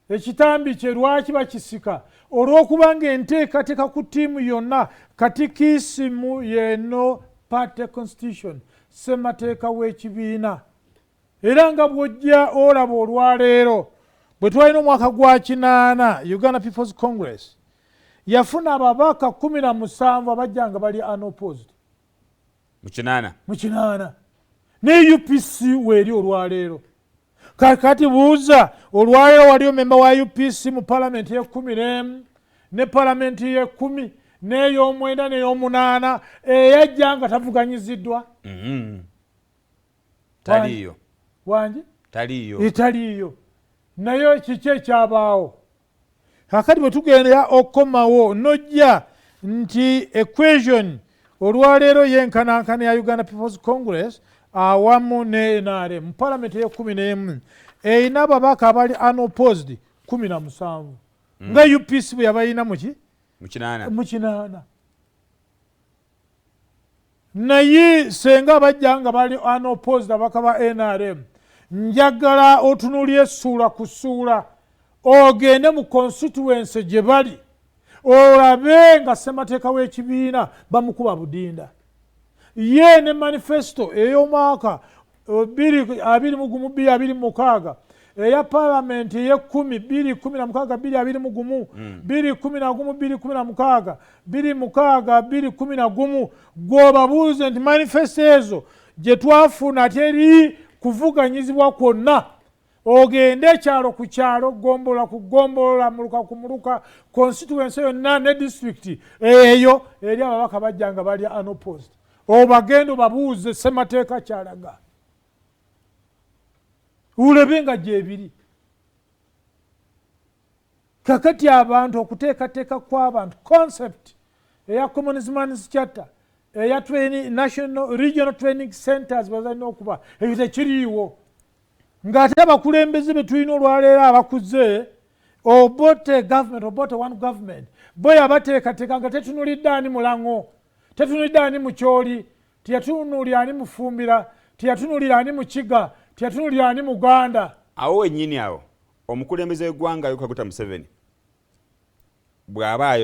ekitambi kye lwaki bakisika olw'okubanga enteekateeka ku ttiimu yonna katikisimu y'eno party constitution ssemateeka w'ekibiina era nga bw'ojja olaba olwaleero bwe twalina omwaka gwa 8 Uganda People's Congress yafuna ababaka 17 abajja nga bali unopposed mu 8 ne UPC weeri olwaleero kakati buuza olwaleero waliyo memba wa UPC mu palamenti ye-11 ne palamenti ye-10 n'ey'omwenda n'ey'omunaana eyajja nga tavuganyiziddwa taliyo wangi taliyo naye kiki ekyabaawo kakati bwe tugenda okukomawo nojja nti equation olwaleero yenkanankana ya Uganda People's Congress awamu ne NRM mu palamenti ye-11 erina ababaka abali unopposed 17 nga UPC bwe yabalina mu 8 naye senga bajja nga bali unopposed abaka ba NRM njagala otunulye essuula ku ssuula ogende mu constituency gye bali olabe nga ssemateeka w'ekibiina bamukuba budinda ye ne manifesto ey'omwaka 2026 eya palamenti ye-10 2016 2011 gw'obabuuze nti manifesto ezo gye twafuna teri kuvuganyizibwa kwonna ogende ekyalo ku kyalo ggombolola ku ggombolola muluka ku muluka constituency yonna ne district eyo eri ababaka bajja nga bali unopposed obagenda obabuuze ssemateeka kyalaga ulebe nga gyebiri kakati abantu okuteekateeka kw'abantu concept eya commonwealth charter eya national regional training centers bazalina okuba ebyo tekiriiwo ng'ate abakulembeze be tulina olwaleero abakuze obote government obote one government bo yabateekateeka nga tetunulidde ani mulango tetunulidde ani mukyoli teyatunulira ani mufumbira teyatunulira ani mukiga teyatunulira ani muganda awo wennyini awo omukulembeze w'eggwanga Yoweri Kaguta Museveni bw'aba